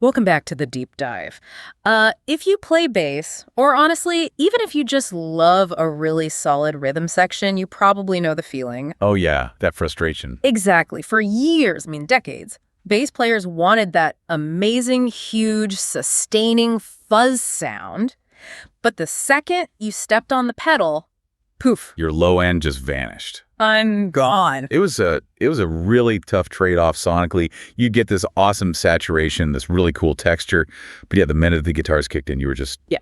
Welcome back to the deep dive. If you play bass, or honestly, even if you just love a really solid rhythm section, you probably know the feeling. Oh yeah, that frustration. Exactly. For years, decades, bass players wanted that amazing, huge, sustaining fuzz sound. But the second you stepped on the pedal, poof, Your low end just vanished. I'm gone. It was a really tough trade-off sonically. You'd get this awesome saturation, this really cool texture, but yeah, the minute the guitars kicked in, you were just Yeah.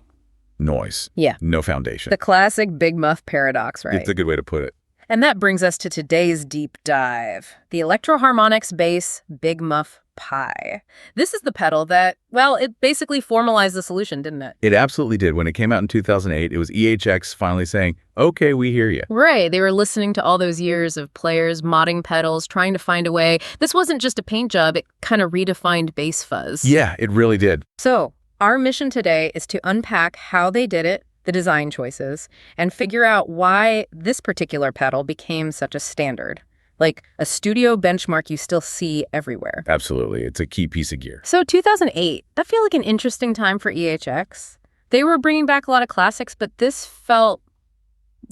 noise. Yeah. No foundation. The classic Big Muff paradox, right? It's a good way to put it. And that brings us to today's deep dive, the Electro Harmonix bass Big Muff Pi. This is the pedal that, well, it basically formalized the solution, didn't it? It absolutely did. When it came out in 2008, it was EHX finally saying, okay, we hear you. Right. They were listening to all those years of players modding pedals, trying to find a way. This wasn't just a paint job. It kind of redefined bass fuzz. Yeah, it really did. So our mission today is to unpack how they did it, the design choices, and figure out why this particular pedal became such a standard. Like a studio benchmark you still see everywhere. Absolutely. It's a key piece of gear. So 2008, that felt like an interesting time for EHX. They were bringing back a lot of classics, but this felt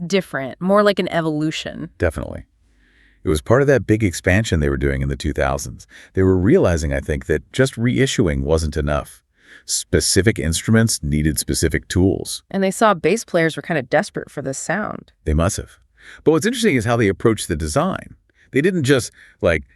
different, more like an evolution. Definitely. It was part of that big expansion they were doing in the 2000s. They were realizing, I think, that just reissuing wasn't enough. Specific instruments needed specific tools. And they saw bass players were kind of desperate for this sound. They must have. But what's interesting is how they approached the design. They didn't just,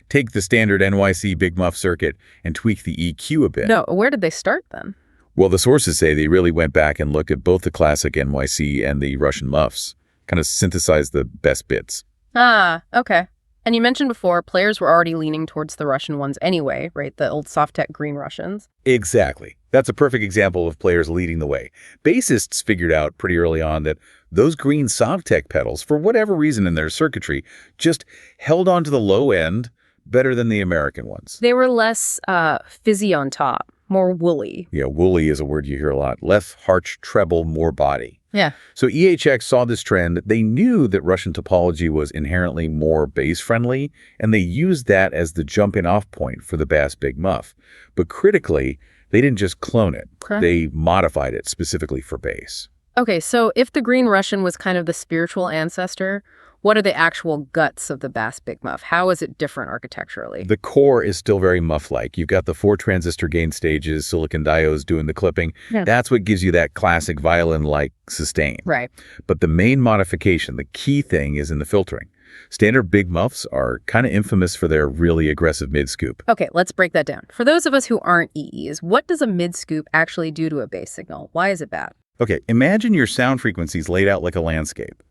take the standard NYC Big Muff circuit and tweak the EQ a bit. No, where did they start then? Well, the sources say they really went back and looked at both the classic NYC and the Russian Muffs, kind of synthesized the best bits. Ah, okay. And you mentioned before, players were already leaning towards the Russian ones anyway, right? The old Softek green Russians. Exactly. That's a perfect example of players leading the way. Bassists figured out pretty early on that those green Softek pedals, for whatever reason in their circuitry, just held on to the low end better than the American ones. They were less fizzy on top, more woolly. Yeah, woolly is a word you hear a lot. Less harsh treble, more body. Yeah. So EHX saw this trend. They knew that Russian topology was inherently more bass-friendly, and they used that as the jumping-off point for the Bass Big Muff. But critically, they didn't just clone it. Okay. They modified it specifically for bass. Okay, so if the green Russian was kind of the spiritual ancestor, what are the actual guts of the Bass Big Muff? How is it different architecturally? The core is still very Muff-like. You've got the 4 transistor gain stages, silicon diodes doing the clipping. Yeah. That's what gives you that classic violin-like sustain. Right. But the main modification, the key thing, is in the filtering. Standard Big Muffs are kind of infamous for their really aggressive mid-scoop. Okay, let's break that down. For those of us who aren't EEs, what does a mid-scoop actually do to a bass signal? Why is it bad? Okay, imagine your sound frequencies laid out like a landscape.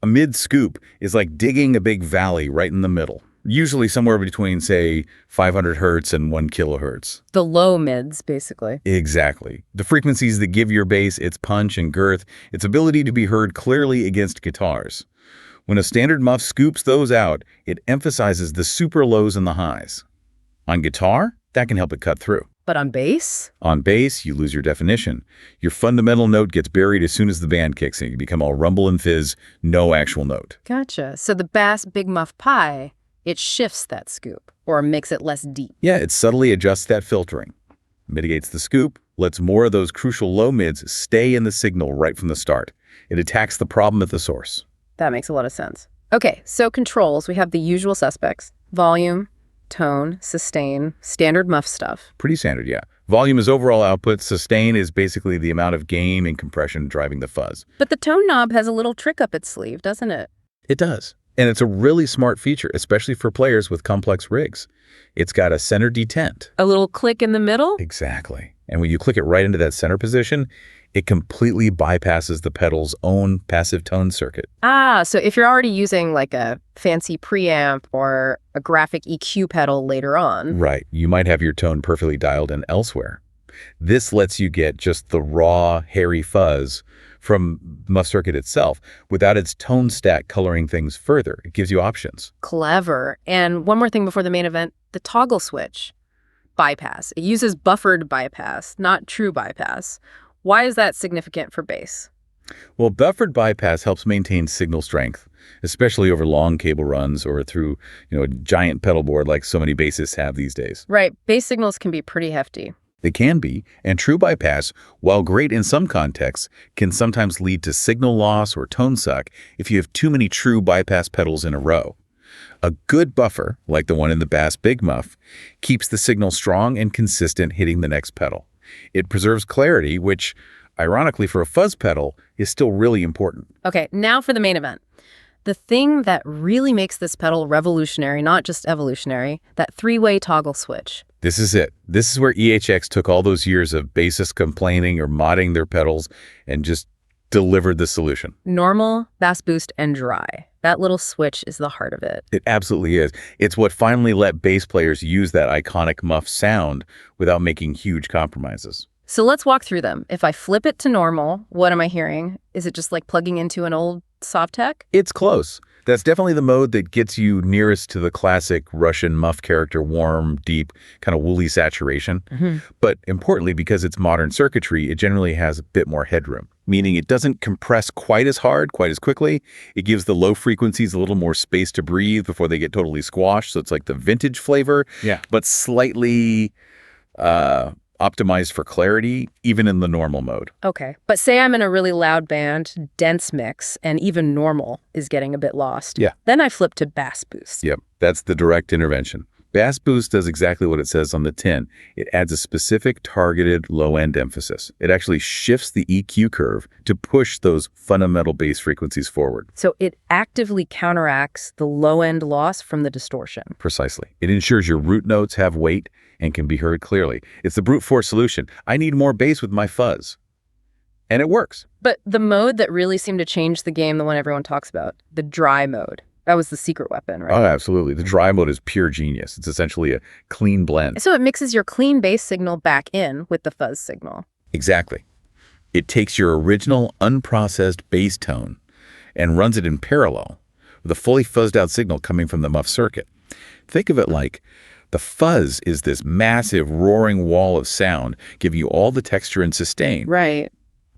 A mid-scoop is like digging a big valley right in the middle, usually somewhere between, say, 500 hertz and 1 kilohertz. The low mids, basically. Exactly. The frequencies that give your bass its punch and girth, its ability to be heard clearly against guitars. When a standard muff scoops those out, it emphasizes the super lows and the highs. On guitar, that can help it cut through. But on bass? On bass, you lose your definition. Your fundamental note gets buried as soon as the band kicks in. You become all rumble and fizz, no actual note. Gotcha. So the Bass Big Muff Pi, it shifts that scoop, or makes it less deep. Yeah, it subtly adjusts that filtering. Mitigates the scoop, lets more of those crucial low mids stay in the signal right from the start. It attacks the problem at the source. That makes a lot of sense. Okay, so controls, we have the usual suspects. Volume, tone, sustain, standard muff stuff. Pretty standard, yeah. Volume is overall output. Sustain is basically the amount of gain and compression driving the fuzz. But the tone knob has a little trick up its sleeve, doesn't it? It does. And it's a really smart feature, especially for players with complex rigs. It's got a center detent. A little click in the middle? Exactly. And when you click it right into that center position, it completely bypasses the pedal's own passive tone circuit. Ah, so if you're already using like a fancy preamp or a graphic EQ pedal later on. Right. You might have your tone perfectly dialed in elsewhere. This lets you get just the raw, hairy fuzz from Muff circuit itself without its tone stack coloring things further. It gives you options. Clever. And one more thing before the main event, the toggle switch. Bypass. It uses buffered bypass, not true bypass. Why is that significant for bass? Well, buffered bypass helps maintain signal strength, especially over long cable runs or through, a giant pedal board like so many bassists have these days. Right. Bass signals can be pretty hefty. They can be, and true bypass, while great in some contexts, can sometimes lead to signal loss or tone suck if you have too many true bypass pedals in a row. A good buffer, like the one in the Bass Big Muff, keeps the signal strong and consistent hitting the next pedal. It preserves clarity, which, ironically for a fuzz pedal, is still really important. Okay, now for the main event. The thing that really makes this pedal revolutionary, not just evolutionary, that three-way toggle switch. This is it. This is where EHX took all those years of bassists complaining or modding their pedals and just delivered the solution. Normal, bass boost, and dry. That little switch is the heart of it. It absolutely is. It's what finally let bass players use that iconic Muff sound without making huge compromises. So let's walk through them. If I flip it to normal, what am I hearing? Is it just like plugging into an old Softtech? It's close. That's definitely the mode that gets you nearest to the classic Russian Muff character, warm, deep, kind of woolly saturation. But importantly, because it's modern circuitry, it generally has a bit more headroom, meaning it doesn't compress quite as hard, quite as quickly. It gives the low frequencies a little more space to breathe before they get totally squashed. So it's like the vintage flavor, but slightly optimized for clarity, even in the normal mode. Okay. But say I'm in a really loud band, dense mix, and even normal is getting a bit lost. Yeah. Then I flip to bass boost. Yep, that's the direct intervention. Bass Boost does exactly what it says on the tin. It adds a specific targeted low-end emphasis. It actually shifts the EQ curve to push those fundamental bass frequencies forward. So it actively counteracts the low-end loss from the distortion. Precisely. It ensures your root notes have weight and can be heard clearly. It's the brute force solution. I need more bass with my fuzz. And it works. But the mode that really seemed to change the game, the one everyone talks about, the dry mode, that was the secret weapon, right? Oh, absolutely. The dry mode is pure genius. It's essentially a clean blend. So it mixes your clean bass signal back in with the fuzz signal. Exactly. It takes your original unprocessed bass tone and runs it in parallel with a fully fuzzed out signal coming from the Muff circuit. Think of it like the fuzz is this massive roaring wall of sound giving you all the texture and sustain. Right.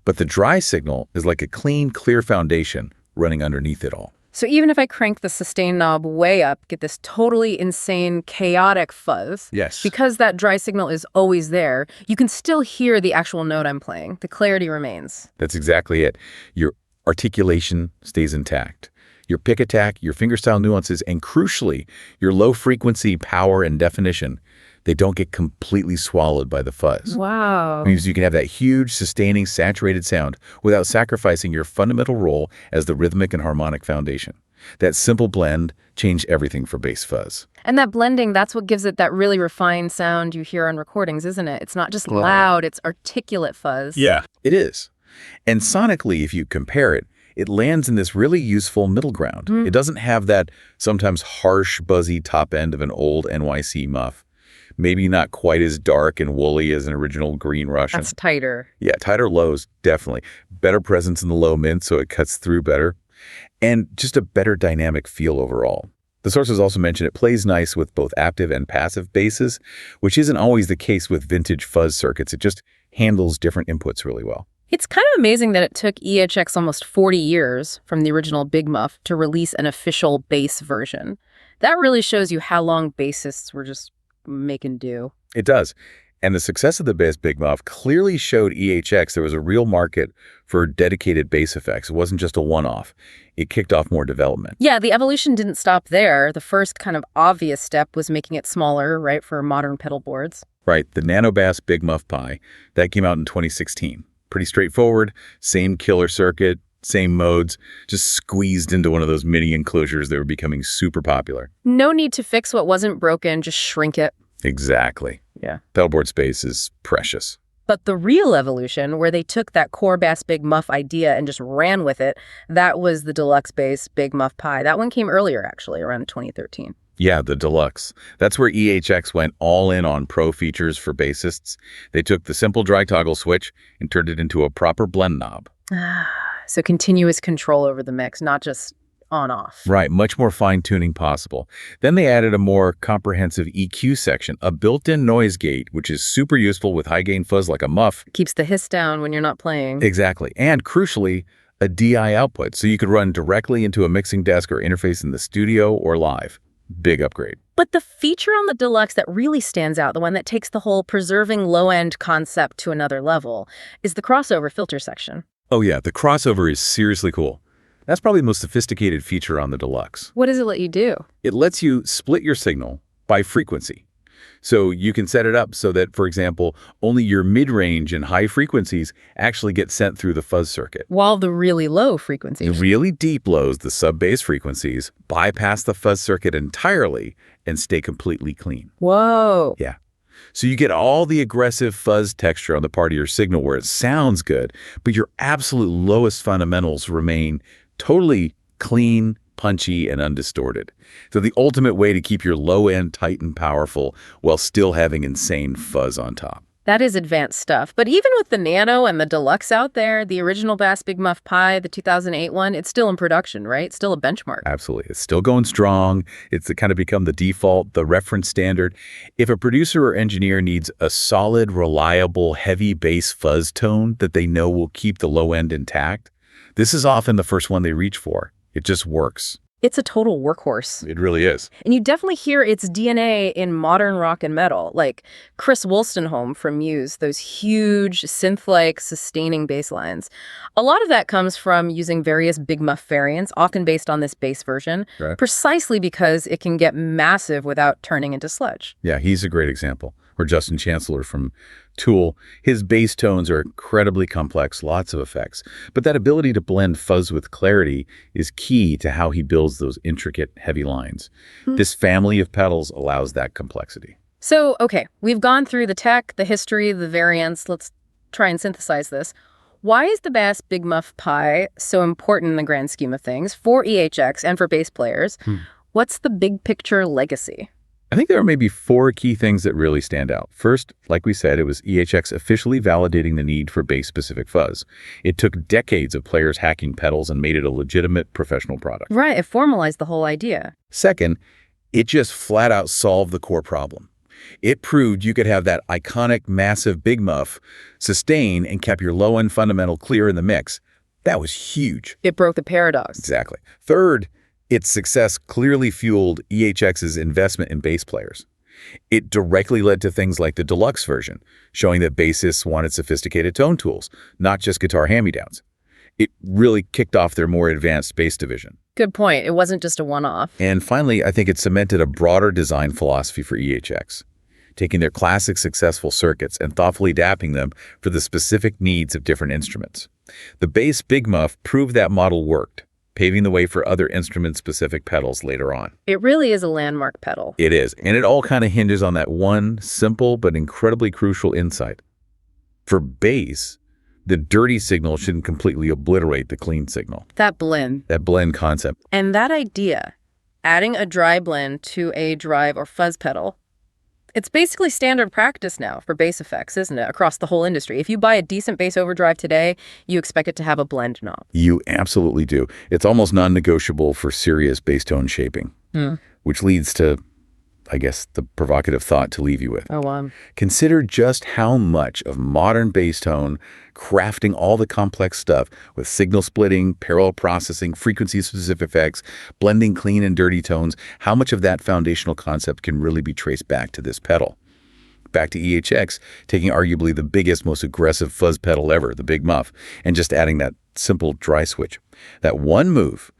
But the dry signal is like a clean, clear foundation running underneath it all. So even if I crank the sustain knob way up, get this totally insane, chaotic fuzz, Yes. because that dry signal is always there, you can still hear the actual note I'm playing. The clarity remains. That's exactly it. Your articulation stays intact. Your pick attack, your fingerstyle nuances, and crucially, your low frequency power and definition, they don't get completely swallowed by the fuzz. Wow. It means you can have that huge, sustaining, saturated sound without sacrificing your fundamental role as the rhythmic and harmonic foundation. That simple blend changed everything for bass fuzz. And that blending, that's what gives it that really refined sound you hear on recordings, isn't it? It's not just loud, it's articulate fuzz. Yeah, it is. And sonically, if you compare it, it lands in this really useful middle ground. It doesn't have that sometimes harsh, buzzy top end of an old NYC Muff. Maybe not quite as dark and woolly as an original Green Russian. That's tighter. Yeah, tighter lows, definitely. Better presence in the low mid, so it cuts through better. And just a better dynamic feel overall. The sources also mention it plays nice with both active and passive basses, which isn't always the case with vintage fuzz circuits. It just handles different inputs really well. It's kind of amazing that it took EHX almost 40 years from the original Big Muff to release an official bass version. That really shows you how long bassists were just making do. It does. And the success of the Bass Big Muff clearly showed EHX there was a real market for dedicated bass effects. It wasn't just a one-off. It kicked off more development. Yeah, the evolution didn't stop there. The first kind of obvious step was making it smaller, right, for modern pedal boards. Right, the Nano Bass Big Muff Pi, that came out in 2016. Pretty straightforward, same killer circuit, same modes, just squeezed into one of those mini enclosures that were becoming super popular. No need to fix what wasn't broken, just shrink it. Exactly. Yeah. Pedalboard space is precious. But the real evolution, where they took that core Bass Big Muff idea and just ran with it, that was the deluxe bass Big Muff Pi. That one came earlier, actually, around 2013. Yeah, the Deluxe. That's where EHX went all in on pro features for bassists. They took the simple dry toggle switch and turned it into a proper blend knob. So continuous control over the mix, not just on-off. Right, much more fine-tuning possible. Then they added a more comprehensive EQ section, a built-in noise gate, which is super useful with high-gain fuzz like a Muff. Keeps the hiss down when you're not playing. Exactly. And crucially, a DI output, so you could run directly into a mixing desk or interface in the studio or live. Big upgrade. But the feature on the Deluxe that really stands out, the one that takes the whole preserving low-end concept to another level, is the crossover filter section. Oh yeah, the crossover is seriously cool. That's probably the most sophisticated feature on the Deluxe. What does it let you do? It lets you split your signal by frequency. So you can set it up so that, for example, only your mid-range and high frequencies actually get sent through the fuzz circuit. While the really low frequencies. The really deep lows, the sub-bass frequencies, bypass the fuzz circuit entirely and stay completely clean. Whoa. Yeah. So you get all the aggressive fuzz texture on the part of your signal where it sounds good, but your absolute lowest fundamentals remain totally clean, punchy, and undistorted. So the ultimate way to keep your low end tight and powerful while still having insane fuzz on top. That is advanced stuff. But even with the Nano and the Deluxe out there, the original Bass Big Muff Pi, the 2008 one, it's still in production, right? Still a benchmark. Absolutely. It's still going strong. It's kind of become the default, the reference standard. If a producer or engineer needs a solid, reliable, heavy bass fuzz tone that they know will keep the low end intact, this is often the first one they reach for. It just works. It's a total workhorse. It really is. And you definitely hear its DNA in modern rock and metal, like Chris Wolstenholme from Muse, those huge synth-like sustaining bass lines. A lot of that comes from using various Big Muff variants, often based on this bass version, Right. precisely because it can get massive without turning into sludge. Yeah, he's a great example. Or Justin Chancellor from Tool. His bass tones are incredibly complex, lots of effects. But that ability to blend fuzz with clarity is key to how he builds those intricate, heavy lines. This family of pedals allows that complexity. So, okay, we've gone through the tech, the history, the variants. Let's try and synthesize this. Why is the Bass Big Muff Pi so important in the grand scheme of things for EHX and for bass players? What's the big picture legacy? I think there are maybe 4 key things that really stand out. First, like we said, it was EHX officially validating the need for bass-specific fuzz. It took decades of players hacking pedals and made it a legitimate professional product. Right, it formalized the whole idea. Second, it just flat out solved the core problem. It proved you could have that iconic, massive Big Muff sustain and kept your low-end fundamental clear in the mix. That was huge. It broke the paradox. Exactly. Third, its success clearly fueled EHX's investment in bass players. It directly led to things like the deluxe version, showing that bassists wanted sophisticated tone tools, not just guitar hand-me-downs. It really kicked off their more advanced bass division. Good point. It wasn't just a one-off. And finally, I think it cemented a broader design philosophy for EHX, taking their classic successful circuits and thoughtfully adapting them for the specific needs of different instruments. The bass Big Muff proved that model worked, paving the way for other instrument-specific pedals later on. It really is a landmark pedal. It is, and it all kind of hinges on that one simple but incredibly crucial insight. For bass, the dirty signal shouldn't completely obliterate the clean signal. That blend. That blend concept. And that idea, adding a dry blend to a drive or fuzz pedal, it's basically standard practice now for bass effects, isn't it, across the whole industry. If you buy a decent bass overdrive today, you expect it to have a blend knob. You absolutely do. It's almost non-negotiable for serious bass tone shaping, which leads to, I guess, the provocative thought to leave you with. Consider just how much of modern bass tone, crafting all the complex stuff with signal splitting, parallel processing, frequency-specific effects, blending clean and dirty tones, how much of that foundational concept can really be traced back to this pedal. Back to EHX, taking arguably the biggest, most aggressive fuzz pedal ever, the Big Muff, and just adding that simple dry switch. That one move,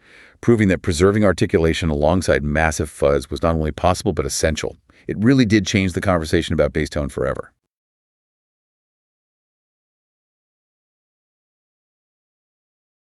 proving that preserving articulation alongside massive fuzz was not only possible but essential. It really did change the conversation about bass tone forever.